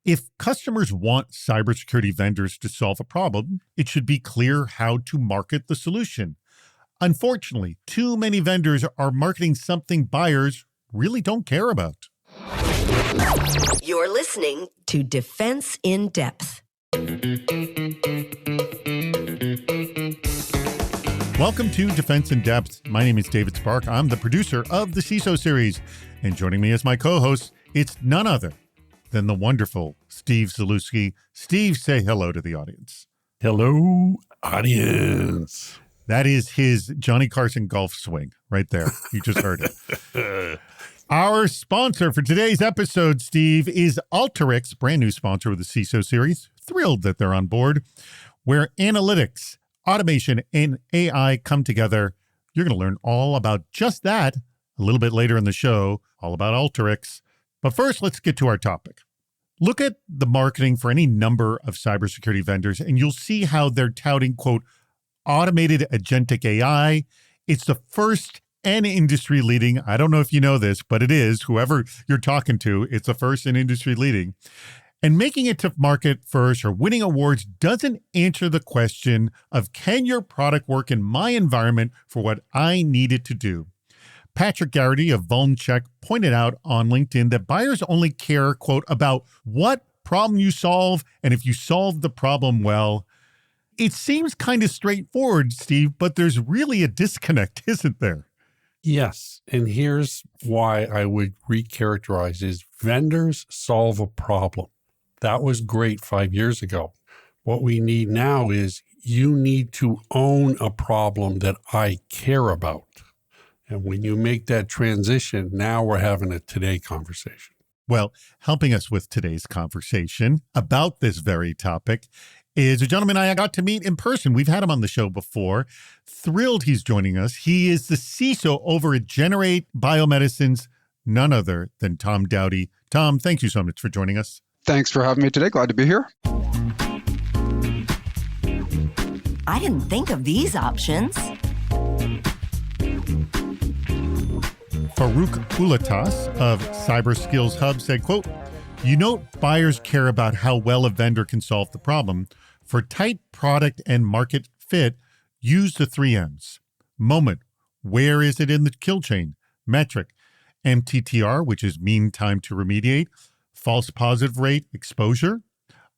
If customers want cybersecurity vendors to solve a problem, it should be clear how to market the solution. Unfortunately, too many vendors are marketing something buyers really don't care about. You're listening to Defense in Depth. Welcome to Defense in Depth. My name is David Spark. I'm the producer of the CISO series. And joining me as my co-host, it's none other than the wonderful Steve Zalewski. Steve, say hello to the audience. Hello, audience. That is his Johnny Carson golf swing right there. You just heard it. Our sponsor for today's episode, Steve, is Alteryx, brand new sponsor of the CISO series. Thrilled that they're on board, where analytics, automation, and AI come together. You're going to learn all about just that a little bit later in the show, all about Alteryx. But first, let's get to our topic. Look at the marketing for any number of cybersecurity vendors, and you'll see how they're touting, quote, automated agentic AI. It's the first and industry leading. I don't know if you know this, but it is. Whoever you're talking to, it's the first and industry leading. And making it to market first or winning awards doesn't answer the question of, can your product work in my environment for what I need it to do? Patrick Garrity of VulnCheck pointed out on LinkedIn that buyers only care, quote, about what problem you solve and if you solve the problem well. It seems kind of straightforward, Steve, but there's really a disconnect, isn't there? Yes, and here's why I would recharacterize is vendors solve a problem. That was great 5 years ago. What we need now is you need to own a problem that I care about. And when you make that transition, now we're having a today conversation. Well, helping us with today's conversation about this very topic is a gentleman I got to meet in person. We've had him on the show before. Thrilled he's joining us. He is the CISO over at Generate Biomedicines, none other than Tom Dowdy. Tom, thank you so much for joining us. Thanks for having me today. Glad to be here. I didn't think of these options. Farouk Ulatas of Cyber Skills Hub said, quote, you know buyers care about how well a vendor can solve the problem. For tight product and market fit, use the 3 M's. Moment, where is it in the kill chain? Metric, MTTR, which is mean time to remediate. False positive rate, exposure.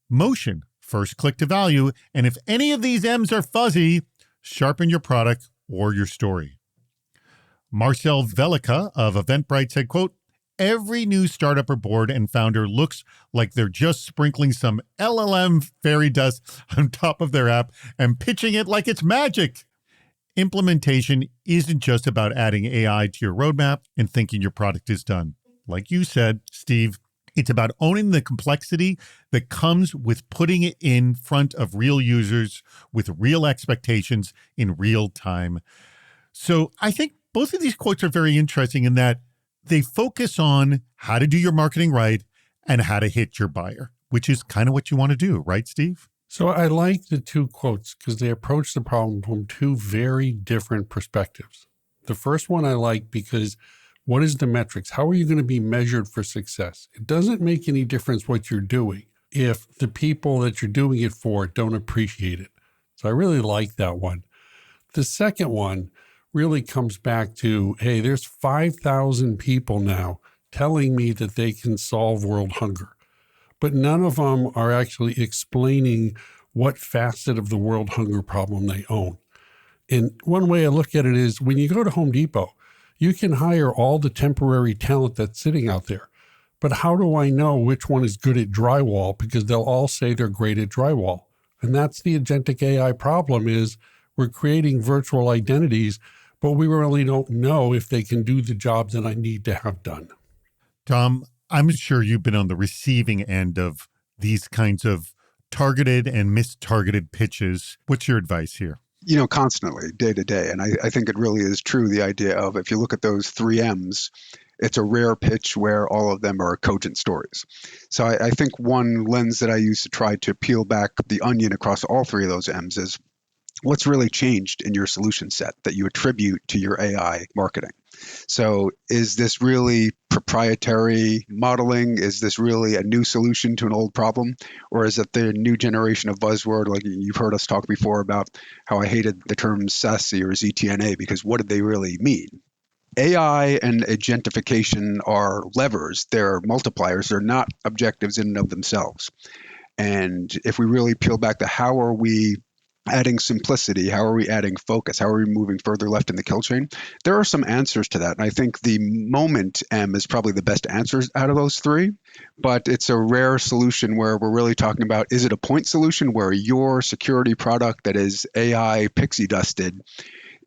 Motion, first click to value. And if any of these M's are fuzzy, sharpen your product or your story. Marcel Velica of Eventbrite said, quote, every new startup or board and founder looks like they're just sprinkling some LLM fairy dust on top of their app and pitching it like it's magic. Implementation isn't just about adding AI to your roadmap and thinking your product is done. Like you said, Steve, it's about owning the complexity that comes with putting it in front of real users with real expectations in real time. So I think both of these quotes are very interesting in that they focus on how to do your marketing right and how to hit your buyer, which is kind of what you want to do, right, Steve? So I like the two quotes because they approach the problem from two very different perspectives. The first one I like because what is the metrics? How are you going to be measured for success? It doesn't make any difference what you're doing if the people that you're doing it for don't appreciate it. So I really like that one. The second one really comes back to, hey, there's 5,000 people now telling me that they can solve world hunger, but none of them are actually explaining what facet of the world hunger problem they own. And one way I look at it is when you go to Home Depot, you can hire all the temporary talent that's sitting out there. But how do I know which one is good at drywall? Because they'll all say they're great at drywall. And that's the agentic AI problem is we're creating virtual identities, but we really don't know if they can do the jobs that I need to have done. Tom, I'm sure you've been on the receiving end of these kinds of targeted and mistargeted pitches. What's your advice here? You know, constantly, day to day. And I think it really is true, the idea of if you look at those 3 M's, it's a rare pitch where all of them are cogent stories. So I think one lens that I use to try to peel back the onion across all 3 of those M's is what's really changed in your solution set that you attribute to your AI marketing. So is this really proprietary modeling? Is this really a new solution to an old problem? Or is it the new generation of buzzword? Like you've heard us talk before about how I hated the terms SASE or ZTNA because what did they really mean? AI and agentification are levers, they're multipliers, they're not objectives in and of themselves. And if we really peel back to how are we adding simplicity, how are we adding focus, how are we moving further left in the kill chain, there are some answers to that. And I think the moment M is probably the best answers out of those three, but it's a rare solution where we're really talking about, is it a point solution where your security product that is AI pixie dusted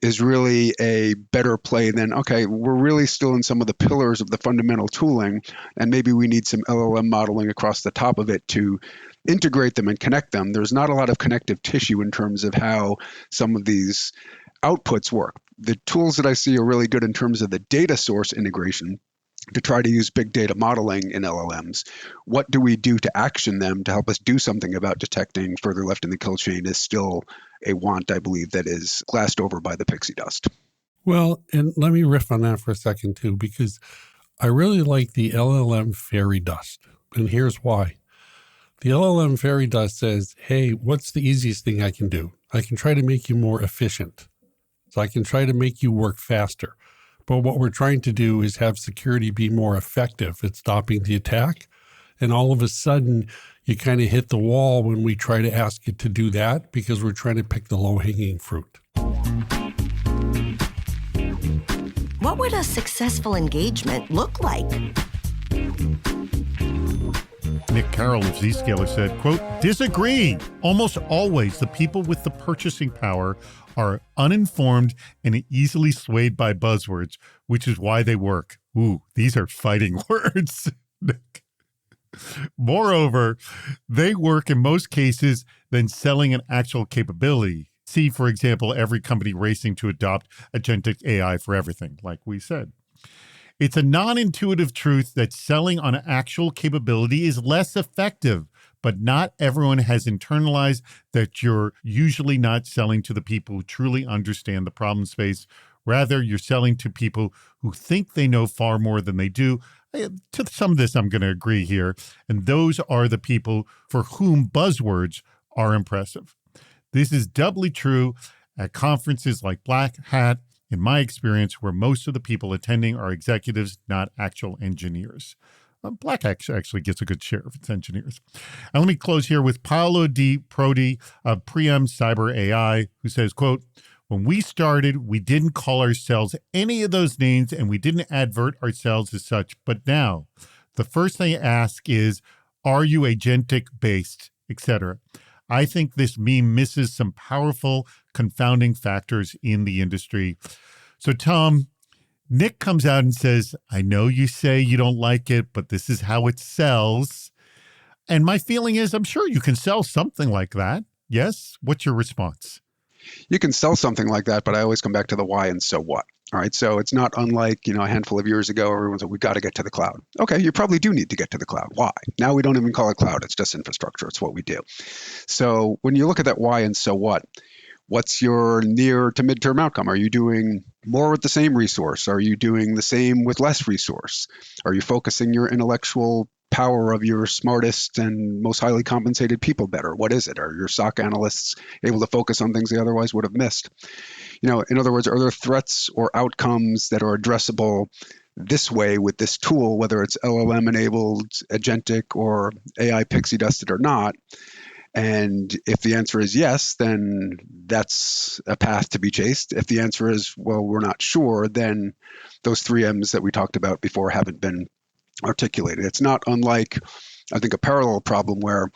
is really a better play than, okay, we're really still in some of the pillars of the fundamental tooling, and maybe we need some LLM modeling across the top of it to integrate them and connect them. There's not a lot of connective tissue in terms of how some of these outputs work. The tools that I see are really good in terms of the data source integration to try to use big data modeling in LLMs. What do we do to action them to help us do something about detecting further left in the kill chain is still a want, I believe, that is glassed over by the pixie dust. Well, and let me riff on that for a second too, because I really like the LLM fairy dust. And here's why. The LLM fairy dust says, hey, what's the easiest thing I can do? I can try to make you more efficient. So I can try to make you work faster. But what we're trying to do is have security be more effective at stopping the attack. And all of a sudden, you kind of hit the wall when we try to ask it to do that because we're trying to pick the low-hanging fruit. What would a successful engagement look like? Nick Carroll of Zscaler said, quote, disagree. Almost always the people with the purchasing power are uninformed and easily swayed by buzzwords, which is why they work. Ooh, these are fighting words. Nick. Moreover, they work in most cases than selling an actual capability. See, for example, every company racing to adopt agentic AI for everything, like we said. It's a non-intuitive truth that selling on an actual capability is less effective, but not everyone has internalized that you're usually not selling to the people who truly understand the problem space. Rather, you're selling to people who think they know far more than they do. To some of this, I'm going to agree here. And those are the people for whom buzzwords are impressive. This is doubly true at conferences like Black Hat, in my experience, where most of the people attending are executives, not actual engineers. Black Hat actually gets a good share of its engineers. And let me close here with Paolo Di Prodi of Preem Cyber AI, who says, quote, when we started, we didn't call ourselves any of those names and we didn't advert ourselves as such. But now, the first thing I ask is, are you agentic based, etc.? I think this meme misses some powerful confounding factors in the industry. So, Tom, Nick comes out and says, I know you say you don't like it, but this is how it sells. And my feeling is, I'm sure you can sell something like that. Yes? What's your response? You can sell something like that, but I always come back to the why and so what. All right. So it's not unlike, a handful of years ago, everyone said, we've got to get to the cloud. Okay. You probably do need to get to the cloud. Why? Now we don't even call it cloud. It's just infrastructure. It's what we do. So when you look at that why and so what, what's your near to midterm outcome? Are you doing more with the same resource? Are you doing the same with less resource? Are you focusing your intellectual power of your smartest and most highly compensated people better? What is it? Are your SOC analysts able to focus on things they otherwise would have missed? In other words, are there threats or outcomes that are addressable this way with this tool, whether it's LLM enabled, agentic, or AI pixie dusted or not? And if the answer is yes, then that's a path to be chased. If the answer is, well, we're not sure, then those 3 M's that we talked about before haven't been articulated. It's not unlike, I think, a parallel problem where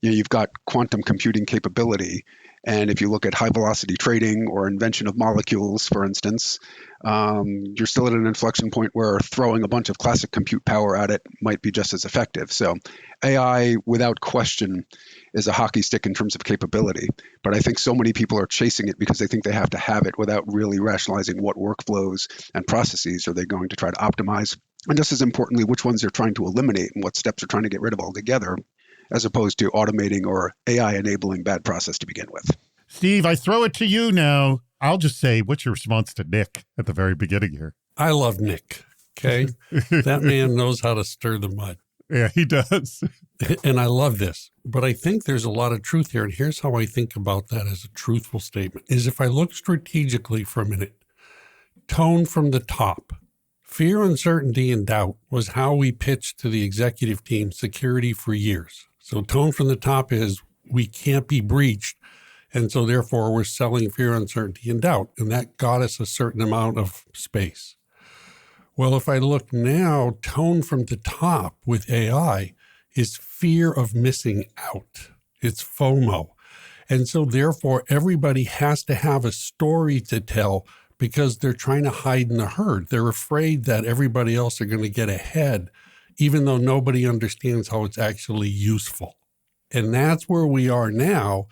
you've got quantum computing capability. And if you look at high velocity trading or invention of molecules, for instance, you're still at an inflection point where throwing a bunch of classic compute power at it might be just as effective. So AI, without question, is a hockey stick in terms of capability. But I think so many people are chasing it because they think they have to have it without really rationalizing what workflows and processes are they going to try to optimize. And just as importantly, which ones they're trying to eliminate and what steps they're trying to get rid of altogether, as opposed to automating or AI enabling bad process to begin with. Steve, I throw it to you now. I'll just say, what's your response to Nick at the very beginning here? I love Nick, okay? That man knows how to stir the mud. Yeah, he does. And I love this, but I think there's a lot of truth here. And here's how I think about that as a truthful statement is if I look strategically for a minute, tone from the top, fear, uncertainty, and doubt was how we pitched to the executive team security for years. So tone from the top is we can't be breached. And so therefore we're selling fear, uncertainty, and doubt. And that got us a certain amount of space. Well, if I look now, tone from the top with AI is fear of missing out. It's FOMO. And so therefore everybody has to have a story to tell because they're trying to hide in the herd. They're afraid that everybody else are going to get ahead, even though nobody understands how it's actually useful. And that's where we are now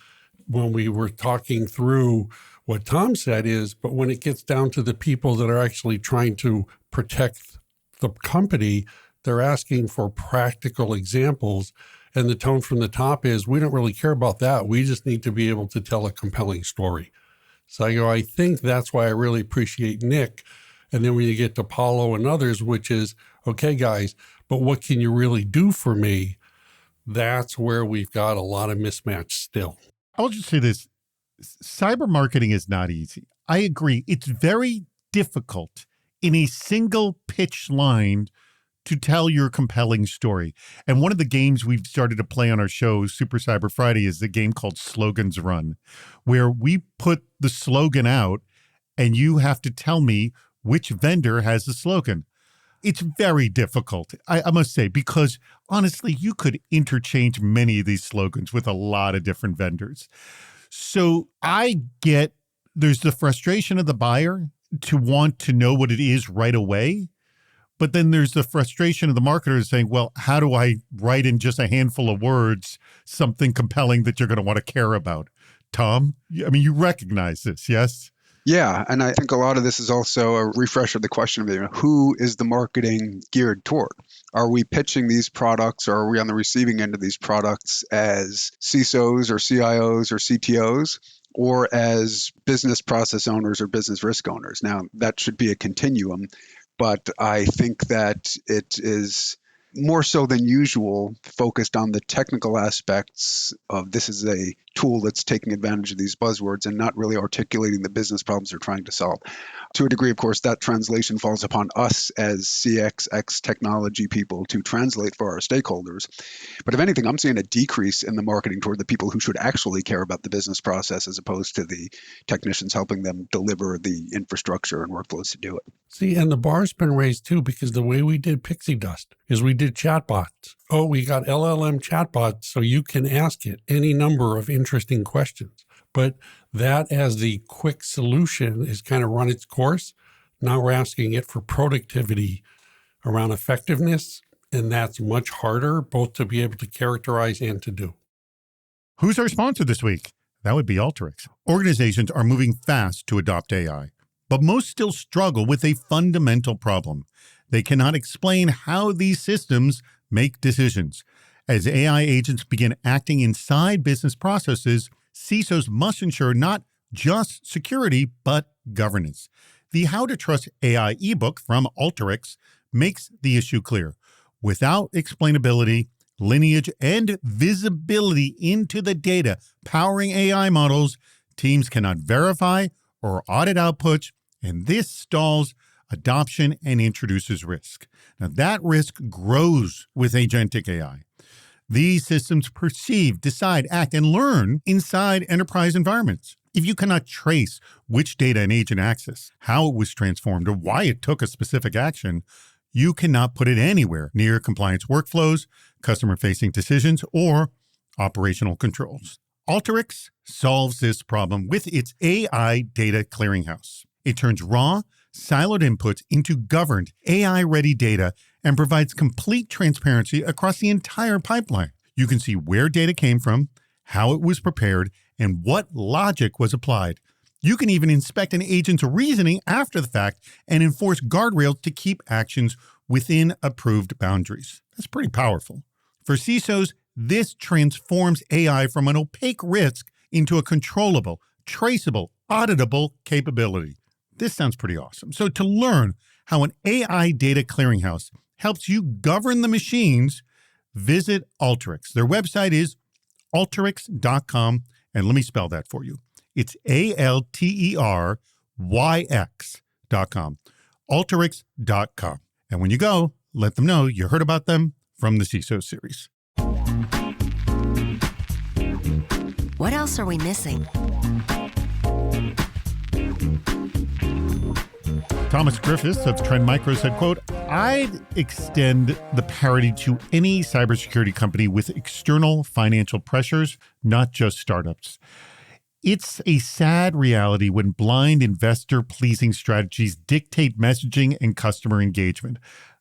when we were talking through what Tom said is, but when it gets down to the people that are actually trying to protect the company, they're asking for practical examples. And the tone from the top is, we don't really care about that. We just need to be able to tell a compelling story. So I think that's why I really appreciate Nick. And then when you get to Paulo and others, which is, okay, guys, but what can you really do for me? That's where we've got a lot of mismatch still. I'll just say this. Cyber marketing is not easy. I agree. It's very difficult in a single pitch line to tell your compelling story. And one of the games we've started to play on our show, Super Cyber Friday, is the game called Slogans Run, where we put the slogan out and you have to tell me which vendor has the slogan. It's very difficult, I must say, because honestly, you could interchange many of these slogans with a lot of different vendors. So I get there's the frustration of the buyer to want to know what it is right away. But then there's the frustration of the marketer saying, well, how do I write in just a handful of words something compelling that you're going to want to care about? Tom, I mean, you recognize this, yes? Yeah, and I think a lot of this is also a refresh of the question of who is the marketing geared toward? Are we pitching these products or are we on the receiving end of these products as CISOs or CIOs or CTOs or as business process owners or business risk owners? Now, that should be a continuum, but I think that it is more so than usual focused on the technical aspects of this is a tool that's taking advantage of these buzzwords and not really articulating the business problems they're trying to solve. To a degree, of course, that translation falls upon us as CXX technology people to translate for our stakeholders. But if anything, I'm seeing a decrease in the marketing toward the people who should actually care about the business process as opposed to the technicians helping them deliver the infrastructure and workflows to do it. See, and the bar's been raised too, because the way we did Pixie Dust is we did chatbots. Oh, we got LLM chatbots, so you can ask it any number of interesting questions. But that as the quick solution is kind of run its course. Now we're asking it for productivity around effectiveness, and that's much harder both to be able to characterize and to do. Who's our sponsor this week? That would be Alteryx. Organizations are moving fast to adopt AI, but most still struggle with a fundamental problem. They cannot explain how these systems make decisions. As AI agents begin acting inside business processes, CISOs must ensure not just security, but governance. The How to Trust AI ebook from Alteryx makes the issue clear. Without explainability, lineage, and visibility into the data powering AI models, teams cannot verify or audit outputs, and this stalls adoption and introduces risk. Now, that risk grows with agentic AI. These systems perceive, decide, act, and learn inside enterprise environments. If you cannot trace which data an agent accessed, how it was transformed, or why it took a specific action, you cannot put it anywhere near compliance workflows, customer-facing decisions, or operational controls. Alteryx solves this problem with its AI data clearinghouse. It turns raw, siloed inputs into governed, AI-ready data and provides complete transparency across the entire pipeline. You can see where data came from, how it was prepared, and what logic was applied. You can even inspect an agent's reasoning after the fact and enforce guardrails to keep actions within approved boundaries. That's pretty powerful. For CISOs, this transforms AI from an opaque risk into a controllable, traceable, auditable capability. This sounds pretty awesome. So to learn how an AI data clearinghouse helps you govern the machines, visit Alteryx. Their website is Alteryx.com. And let me spell that for you. It's Alteryx.com. Alteryx.com. And when you go, let them know you heard about them from the CISO series. What else are we missing? Thomas Griffiths of Trend Micro said, quote, I'd extend the parity to any cybersecurity company with external financial pressures, not just startups. It's a sad reality when blind investor-pleasing strategies dictate messaging and customer engagement.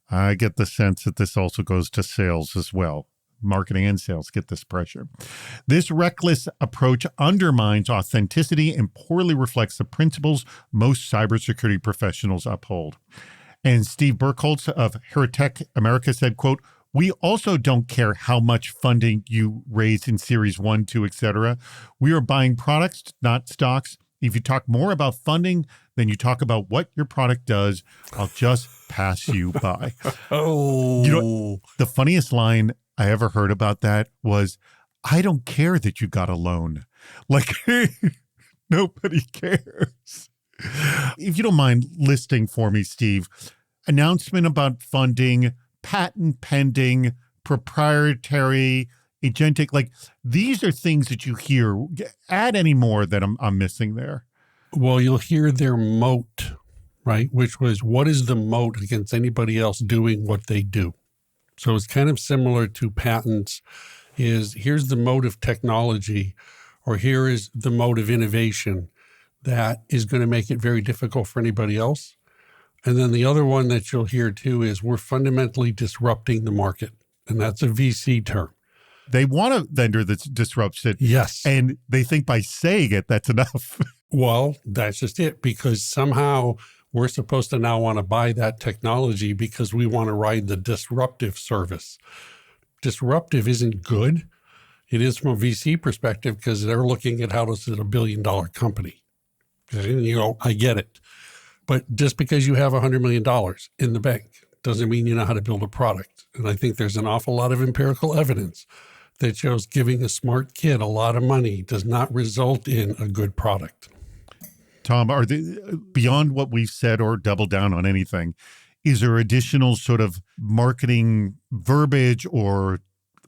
I get the sense that this also goes to sales as well. Marketing and sales get this pressure. This reckless approach undermines authenticity and poorly reflects the principles most cybersecurity professionals uphold. And Steve Burkholz of Heritech America said, quote, we also don't care how much funding you raise in Series 1, 2, etc. We are buying products, not stocks. If you talk more about funding than you talk about what your product does, I'll just pass you by. Oh. You know, the funniest line I ever heard about that was, I don't care that you got a loan. Like, nobody cares. If you don't mind listing for me, Steve, announcement about funding, patent pending, proprietary, agentic, like these are things that you hear. Add any more that I'm missing there. Well, you'll hear their moat, right? Which was, what is the moat against anybody else doing what they do? So it's kind of similar to patents is here's the mode of technology, or here is the mode of innovation that is going to make it very difficult for anybody else. And then the other one that you'll hear too is we're fundamentally disrupting the market. And that's a VC term. They want a vendor that disrupts it. Yes. And they think by saying it, that's enough. Well, that's just it, because somehow we're supposed to now want to buy that technology because we want to ride the disruptive service. Disruptive isn't good. It is from a VC perspective because they're looking at how this is a $1 billion company. Okay? And you go, I get it. But just because you have $100 million in the bank doesn't mean you know how to build a product. And I think there's an awful lot of empirical evidence that shows giving a smart kid a lot of money does not result in a good product. Tom, are they, beyond what we've said or double down on anything, is there additional sort of marketing verbiage or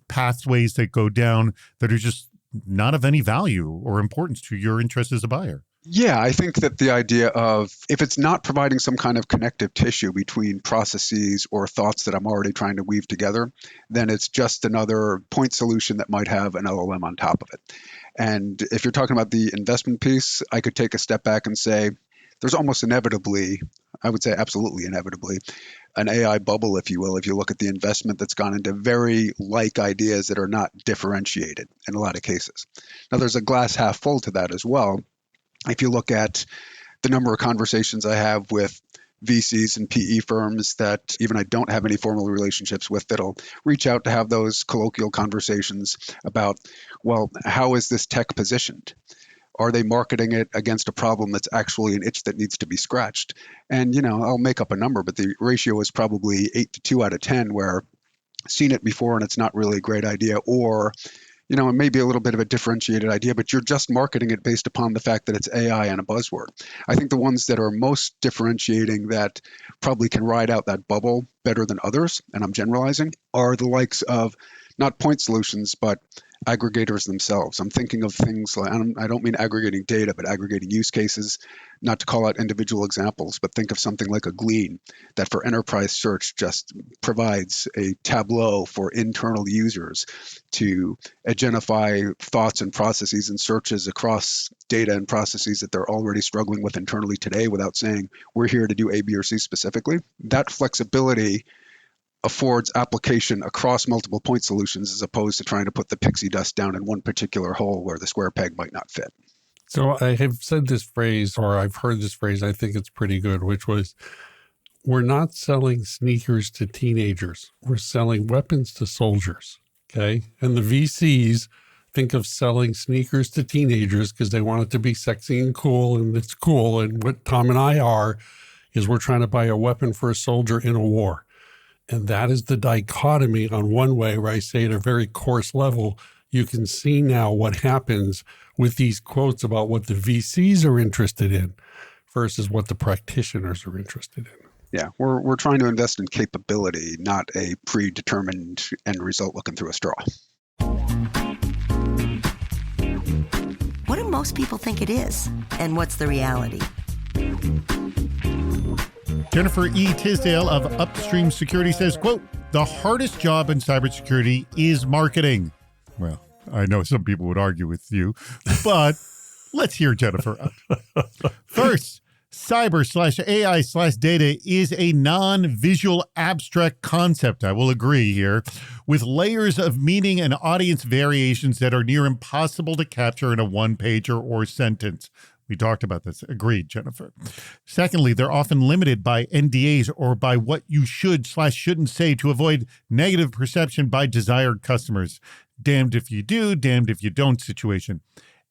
pathways that go down that are just not of any value or importance to your interest as a buyer? Yeah, I think that the idea of if it's not providing some kind of connective tissue between processes or thoughts that I'm already trying to weave together, then it's just another point solution that might have an LLM on top of it. And if you're talking about the investment piece, I could take a step back and say there's almost inevitably, I would say absolutely inevitably, an AI bubble, if you will, if you look at the investment that's gone into very like ideas that are not differentiated in a lot of cases. Now, there's a glass half full to that as well. If you look at the number of conversations I have with VCs and PE firms that even I don't have any formal relationships with, that'll reach out to have those colloquial conversations about, well, how is this tech positioned? Are they marketing it against a problem that's actually an itch that needs to be scratched? And, I'll make up a number, but the ratio is probably 8 to 2 out of 10 where I've seen it before and it's not really a great idea, or it may be a little bit of a differentiated idea, but you're just marketing it based upon the fact that it's AI and a buzzword. I think the ones that are most differentiating that probably can ride out that bubble better than others, and I'm generalizing, are the likes of not point solutions, but aggregators themselves. I'm thinking of things like, I don't mean aggregating data, but aggregating use cases, not to call out individual examples, but think of something like a Glean that for enterprise search just provides a tableau for internal users to identify thoughts and processes and searches across data and processes that they're already struggling with internally today without saying, we're here to do A, B, or C specifically. That flexibility affords application across multiple point solutions as opposed to trying to put the pixie dust down in one particular hole where the square peg might not fit. So I have said this phrase, or I've heard this phrase, I think it's pretty good, which was, we're not selling sneakers to teenagers. We're selling weapons to soldiers, okay? And the VCs think of selling sneakers to teenagers because they want it to be sexy and cool, and it's cool. And what Tom and I are is we're trying to buy a weapon for a soldier in a war. And that is the dichotomy on one way where I say at a very coarse level, you can see now what happens with these quotes about what the VCs are interested in versus what the practitioners are interested in. Yeah, we're trying to invest in capability, not a predetermined end result looking through a straw. What do most people think it is? And what's the reality? Jennifer E. Tisdale of Upstream Security says, quote, "The hardest job in cybersecurity is marketing." Well, I know some people would argue with you, but let's hear Jennifer out. First, cyber/AI/data is a non-visual abstract concept, I will agree here, with layers of meaning and audience variations that are near impossible to capture in a one-pager or sentence. We talked about this. Agreed, Jennifer. Secondly, they're often limited by NDAs or by what you should/shouldn't say to avoid negative perception by desired customers. Damned if you do, damned if you don't situation.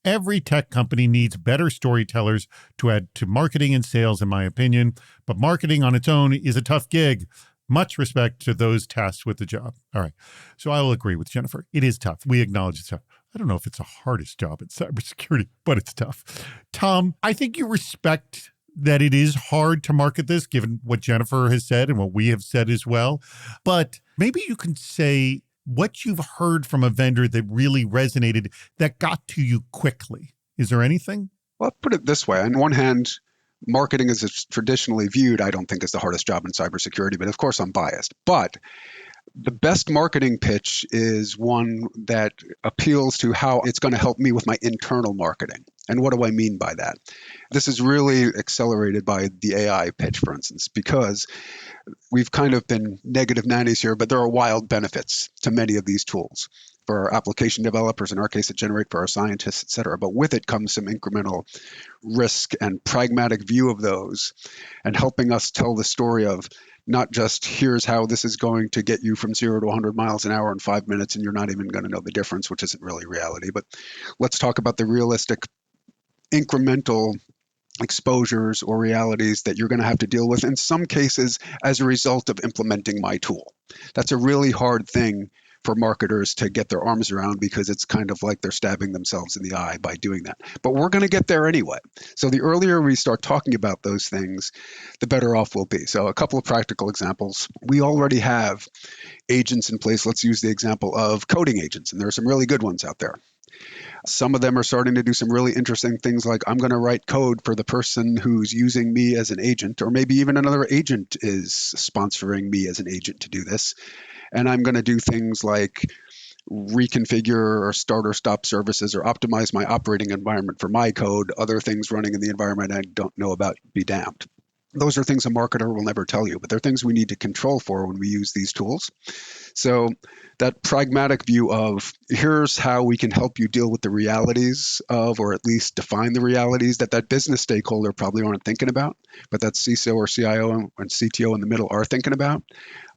Every tech company needs better storytellers to add to marketing and sales, in my opinion, but marketing on its own is a tough gig. Much respect to those tasked with the job. All right. So I will agree with Jennifer. It is tough. We acknowledge it's tough. I don't know if it's the hardest job in cybersecurity, but it's tough. Tom, I think you respect that it is hard to market this, given what Jennifer has said and what we have said as well. But maybe you can say what you've heard from a vendor that really resonated, that got to you quickly. Is there anything? Well, I'll put it this way. On one hand, marketing as it's traditionally viewed, I don't think is the hardest job in cybersecurity, but of course I'm biased. But the best marketing pitch is one that appeals to how it's going to help me with my internal marketing. And what do I mean by that? This is really accelerated by the AI pitch, for instance, because we've kind of been negative nannies here, but there are wild benefits to many of these tools for our application developers, in our case, that generate for our scientists, et cetera. But with it comes some incremental risk and pragmatic view of those, and helping us tell the story of not just here's how this is going to get you from 0 to 100 miles an hour in 5 minutes, and you're not even going to know the difference, which isn't really reality. But let's talk about the realistic incremental exposures or realities that you're going to have to deal with in some cases as a result of implementing my tool. That's a really hard thing for marketers to get their arms around, because it's kind of like they're stabbing themselves in the eye by doing that. But we're going to get there anyway. So the earlier we start talking about those things, the better off we'll be. So a couple of practical examples. We already have agents in place. Let's use the example of coding agents, and there are some really good ones out there. Some of them are starting to do some really interesting things, like I'm going to write code for the person who's using me as an agent, or maybe even another agent is sponsoring me as an agent to do this. And I'm going to do things like reconfigure or start or stop services or optimize my operating environment for my code. Other things running in the environment I don't know about, be damned. Those are things a marketer will never tell you, but they're things we need to control for when we use these tools. So that pragmatic view of here's how we can help you deal with the realities of, or at least define the realities that business stakeholder probably aren't thinking about, but that CISO or CIO and CTO in the middle are thinking about.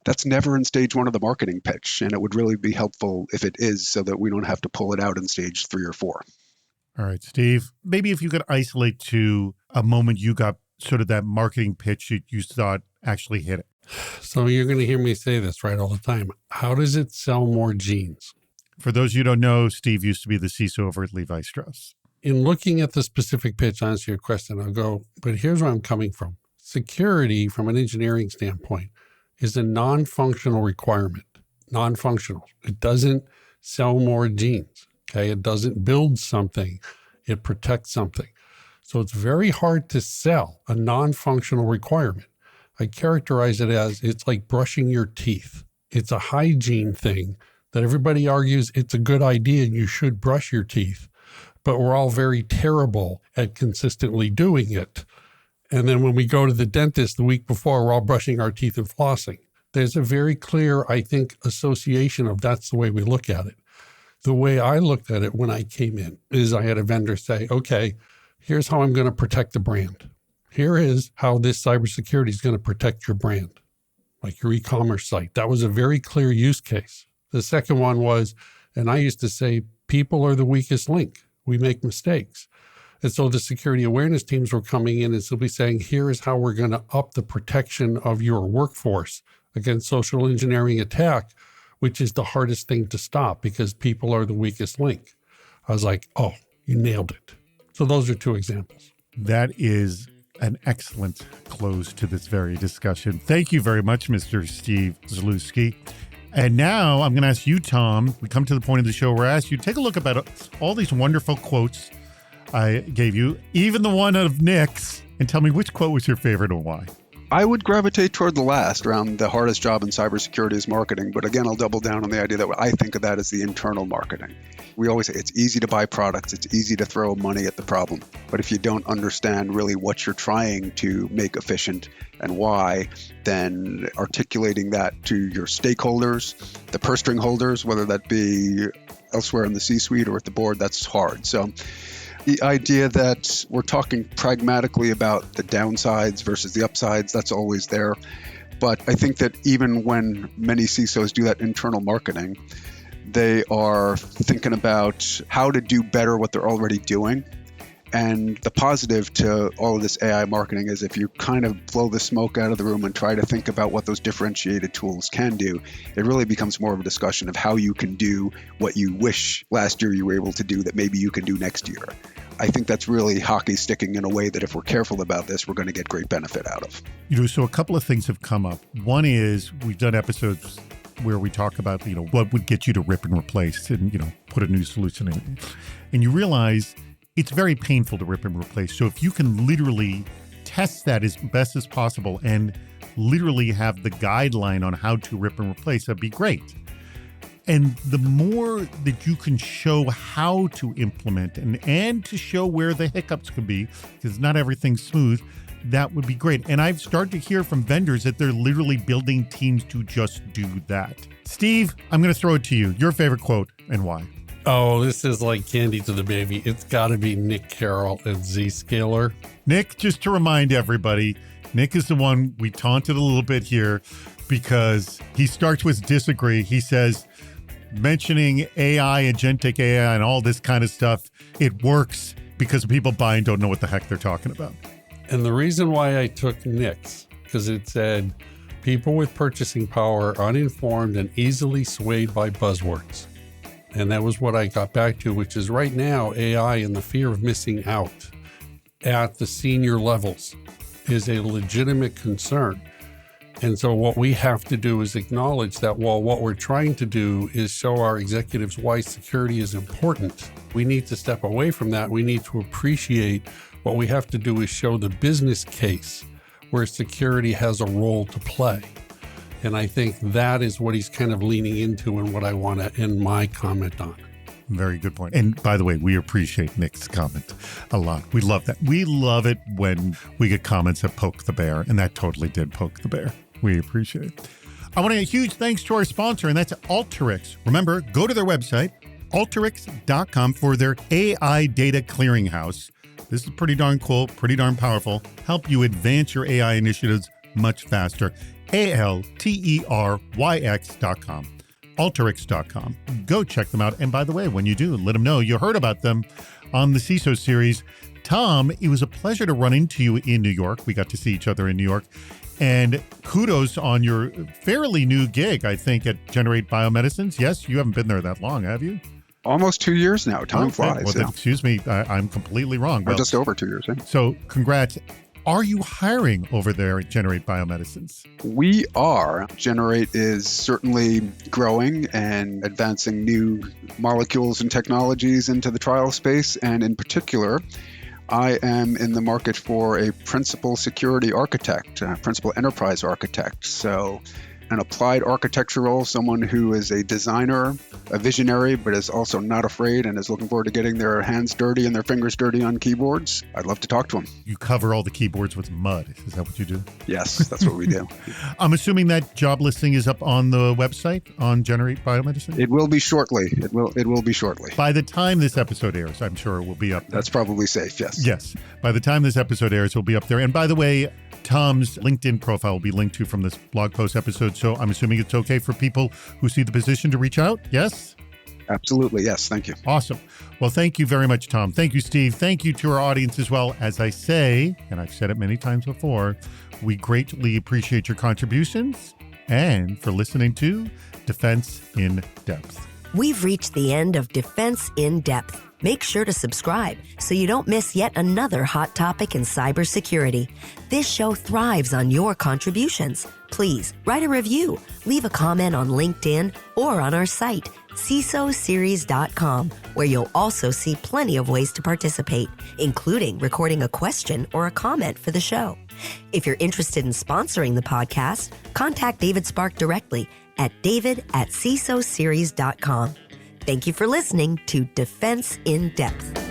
That's never in stage one of the marketing pitch, and it would really be helpful if it is, so that we don't have to pull it out in stage 3 or 4. All right, Steve, maybe if you could isolate to a moment you got sort of that marketing pitch that you thought actually hit it. So you're going to hear me say this right all the time. How does it sell more jeans? For those you don't know, Steve used to be the CISO over at Levi Strauss. In looking at the specific pitch, to answer your question, I'll go, but here's where I'm coming from. Security, from an engineering standpoint, is a non-functional requirement. Non-functional. It doesn't sell more jeans. Okay. It doesn't build something. It protects something. So it's very hard to sell a non-functional requirement. I characterize it as it's like brushing your teeth. It's a hygiene thing that everybody argues it's a good idea and you should brush your teeth, but we're all very terrible at consistently doing it. And then when we go to the dentist the week before, we're all brushing our teeth and flossing. There's a very clear, I think, association of that's the way we look at it. The way I looked at it when I came in is I had a vendor say, okay, here's how I'm going to protect the brand. Here is how this cybersecurity is going to protect your brand, like your e-commerce site. That was a very clear use case. The second one was, and I used to say, people are the weakest link. We make mistakes. And so the security awareness teams were coming in and simply saying, here is how we're going to up the protection of your workforce against social engineering attack, which is the hardest thing to stop because people are the weakest link. I was like, oh, you nailed it. So those are two examples. That is an excellent close to this very discussion. Thank you very much, Mr. Steve Zalewski. And now I'm going to ask you, Tom, we come to the point of the show where I ask you, take a look about all these wonderful quotes I gave you, even the one of Nick's, and tell me which quote was your favorite and why. I would gravitate toward the last, around the hardest job in cybersecurity is marketing. But again, I'll double down on the idea that I think of that as the internal marketing. We always say it's easy to buy products. It's easy to throw money at the problem. But if you don't understand really what you're trying to make efficient and why, then articulating that to your stakeholders, the purse string holders, whether that be elsewhere in the C-suite or at the board, that's hard. So the idea that we're talking pragmatically about the downsides versus the upsides, that's always there. But I think that even when many CISOs do that internal marketing, they are thinking about how to do better what they're already doing. And the positive to all of this AI marketing is if you kind of blow the smoke out of the room and try to think about what those differentiated tools can do, it really becomes more of a discussion of how you can do what you wish last year you were able to do that maybe you can do next year. I think that's really hockey sticking in a way that if we're careful about this, we're going to get great benefit out of. So a couple of things have come up. One is we've done episodes where we talk about, what would get you to rip and replace and, put a new solution in. And you realize it's very painful to rip and replace. So if you can literally test that as best as possible and literally have the guideline on how to rip and replace, that'd be great. And the more that you can show how to implement and to show where the hiccups could be, because not everything's smooth, that would be great. And I've started to hear from vendors that they're literally building teams to just do that. Steve, I'm going to throw it to you. Your favorite quote and why? Oh, this is like candy to the baby. It's got to be Nick Carroll at Zscaler. Nick, just to remind everybody, Nick is the one we taunted a little bit here because he starts with disagree. He says, mentioning AI, agentic AI, and all this kind of stuff, it works because people buy and don't know what the heck they're talking about. And the reason why I took Nick's, because it said, people with purchasing power are uninformed and easily swayed by buzzwords. And that was what I got back to, which is right now, AI and the fear of missing out at the senior levels is a legitimate concern. And so what we have to do is acknowledge that while what we're trying to do is show our executives why security is important, we need to step away from that. We need to appreciate what we have to do is show the business case where security has a role to play. And I think that is what he's kind of leaning into and what I want to end my comment on. Very good point. And by the way, we appreciate Nick's comment a lot. We love that. We love it when we get comments that poke the bear, and that totally did poke the bear. We appreciate it. I want to give a huge thanks to our sponsor, and that's Alteryx. Remember, go to their website, alteryx.com, for their AI data clearinghouse. This is pretty darn cool, pretty darn powerful. Help you advance your AI initiatives much faster. Alteryx.com. Alteryx.com. Go check them out. And by the way, when you do, let them know you heard about them on the CISO series. Tom, it was a pleasure to run into you in New York. We got to see each other in New York. And kudos on your fairly new gig, I think, at Generate Biomedicines. Yes, you haven't been there that long, have you? Almost 2 years now. Time flies. Well, then, excuse me, I'm completely wrong. Or just over 2 years. Yeah. So congrats. Are you hiring over there at Generate Biomedicines? We are. Generate is certainly growing and advancing new molecules and technologies into the trial space. And in particular, I am in the market for a principal security architect, a principal enterprise architect. So an applied architecture role, someone who is a designer, a visionary, but is also not afraid and is looking forward to getting their hands dirty and their fingers dirty on keyboards. I'd love to talk to them. You cover all the keyboards with mud. Is that what you do? Yes, that's what we do. I'm assuming that job listing is up on the website on Generate Biomedicine? It will be shortly. It will be shortly. By the time this episode airs, I'm sure it will be up there. That's probably safe, yes. Yes. By the time this episode airs, it will be up there. And by the way, Tom's LinkedIn profile will be linked to from this blog post episode. So I'm assuming it's okay for people who see the position to reach out. Yes? Absolutely. Yes. Thank you. Awesome. Well, thank you very much, Tom. Thank you, Steve. Thank you to our audience as well. As I say, and I've said it many times before, we greatly appreciate your contributions and for listening to Defense in Depth. We've reached the end of Defense in Depth. Make sure to subscribe so you don't miss yet another hot topic in cybersecurity. This show thrives on your contributions. Please write a review, leave a comment on LinkedIn or on our site, CISOseries.com, where you'll also see plenty of ways to participate, including recording a question or a comment for the show. If you're interested in sponsoring the podcast, contact David Spark directly at david@cisoseries.com. Thank you for listening to Defense in Depth.